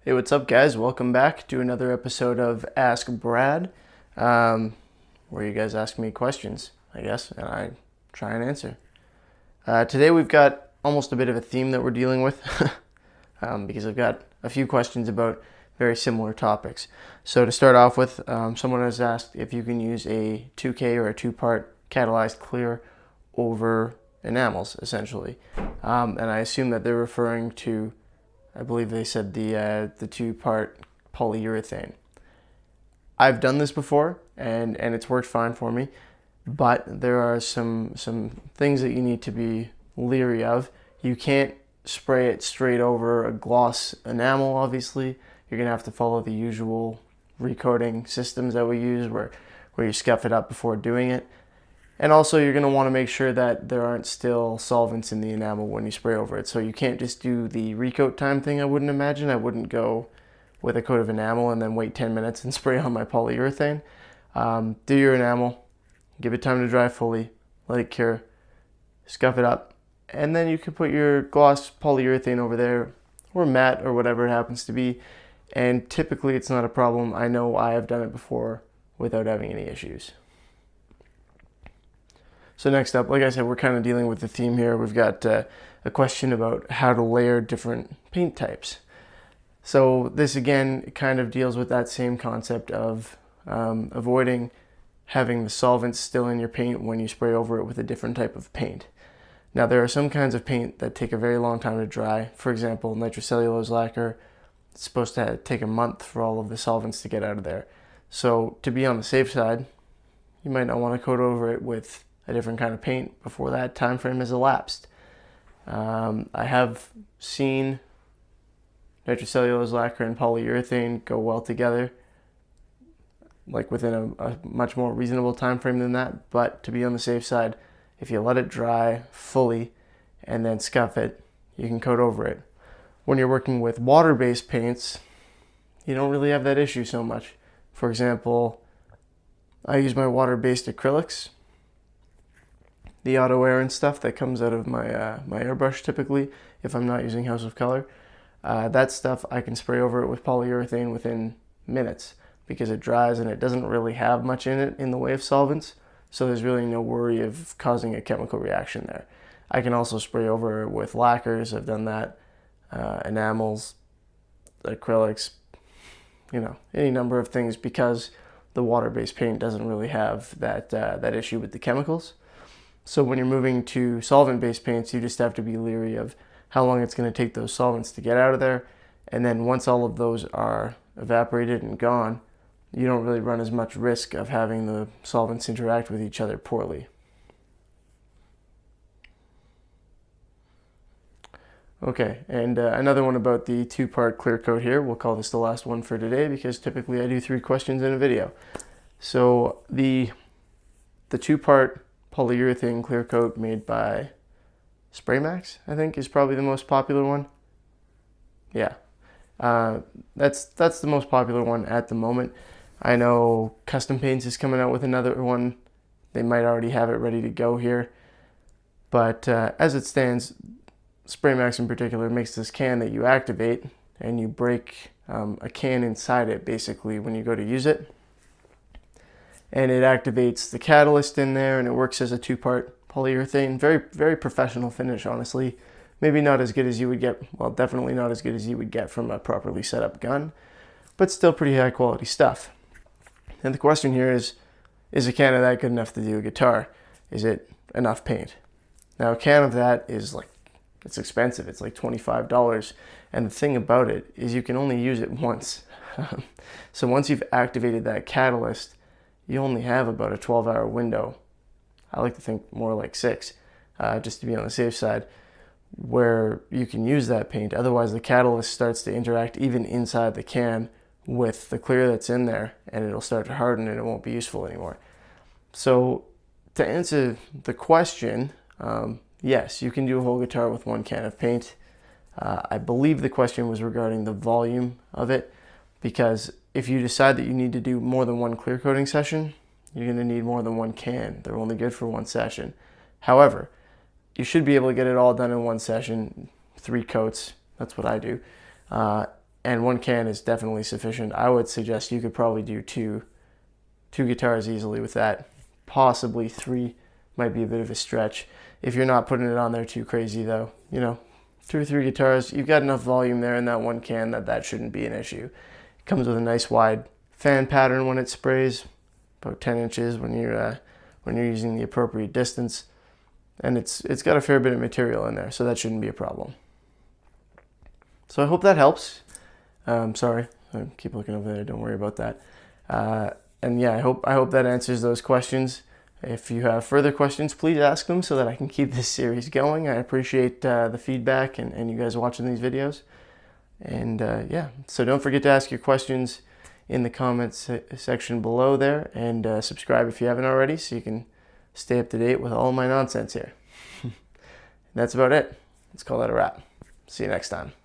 Hey, what's up, guys? Welcome back to another episode of Ask Brad, where you guys ask me questions, I guess, and I try and answer. Today we've got almost a bit of a theme that we're dealing with because I've got a few questions about very similar topics. So to start off with, someone has asked if you can use a 2K or a two-part catalyzed clear over enamels, essentially. And I assume that they're referring to, I believe they said the two-part polyurethane. I've done this before, and it's worked fine for me, but there are some things that you need to be leery of. You can't spray it straight over a gloss enamel, obviously. You're going to have to follow the usual recoating systems that we use where you scuff it up before doing it. And also you're going to want to make sure that there aren't still solvents in the enamel when you spray over it. So you can't just do the recoat time thing, I wouldn't imagine. I wouldn't go with a coat of enamel and then wait 10 minutes and spray on my polyurethane. Do your enamel, give it time to dry fully, let it cure, scuff it up, and then you can put your gloss polyurethane over there, or matte, or whatever it happens to be. And typically it's not a problem. I know I have done it before without having any issues. So next up, like I said, we're kind of dealing with the theme here. We've got a question about how to layer different paint types. So this again kind of deals with that same concept of avoiding having the solvents still in your paint when you spray over it with a different type of paint. Now there are some kinds of paint that take a very long time to dry. For example, nitrocellulose lacquer, it's supposed to take a month for all of the solvents to get out of there. So to be on the safe side, you might not want to coat over it with a different kind of paint before that time frame has elapsed. I have seen nitrocellulose lacquer and polyurethane go well together, like within a much more reasonable time frame than that. But to be on the safe side, if you let it dry fully and then scuff it, you can coat over it. When you're working with water-based paints, you don't really have that issue so much. For example, I use my water-based acrylics, the auto air and stuff that comes out of my airbrush typically, if I'm not using House of Color. That stuff I can spray over it with polyurethane within minutes because it dries and it doesn't really have much in it in the way of solvents, so there's really no worry of causing a chemical reaction there. I can also spray over it with lacquers. I've done that, enamels, acrylics, any number of things, because the water-based paint doesn't really have that issue with the chemicals. So when you're moving to solvent-based paints, you just have to be leery of how long it's going to take those solvents to get out of there. And then once all of those are evaporated and gone, you don't really run as much risk of having the solvents interact with each other poorly. Okay, and another one about the two-part clear coat here. We'll call this the last one for today because typically I do 3 questions in a video. So the two-part polyurethane clear coat made by Spraymax, I think, is probably the most popular one. Yeah, that's the most popular one at the moment. I know Custom Paints is coming out with another one. They might already have it ready to go here. But as it stands, Spraymax in particular makes this can that you activate and you break a can inside it basically when you go to use it. And it activates the catalyst in there, and it works as a two-part polyurethane. Very, very professional finish, honestly. Maybe not as good as you would get, well, definitely not as good as you would get from a properly set up gun, but still pretty high quality stuff. And the question here is a can of that good enough to do a guitar? Is it enough paint? Now, a can of that is it's expensive. It's like $25. And the thing about it is you can only use it once. So once you've activated that catalyst, you only have about a 12-hour window. I like to think more like 6, just to be on the safe side, where you can use that paint. Otherwise, the catalyst starts to interact even inside the can with the clear that's in there, and it'll start to harden and it won't be useful anymore. So to answer the question, yes, you can do a whole guitar with 1 can of paint. I believe the question was regarding the volume of it, because if you decide that you need to do more than 1 clear coating session, you're going to need more than 1 can. They're only good for 1 session. However, you should be able to get it all done in 1 session, 3 coats. That's what I do. and 1 can is definitely sufficient. I would suggest you could probably do two guitars easily with that. Possibly 3 might be a bit of a stretch if you're not putting it on there too crazy though. You know, 2 or 3 guitars, you've got enough volume there in that 1 can that shouldn't be an issue. It comes with a nice wide fan pattern when it sprays, about 10 inches when you're using the appropriate distance, and it's got a fair bit of material in there, so that shouldn't be a problem. So I hope that helps. Sorry, I keep looking over there. Don't worry about that. And yeah, I hope that answers those questions. If you have further questions, please ask them so that I can keep this series going. I appreciate the feedback and you guys watching these videos. And yeah, so don't forget to ask your questions in the comments section below there, and subscribe if you haven't already so you can stay up to date with all my nonsense here. That's about it. Let's call that a wrap. See you next time.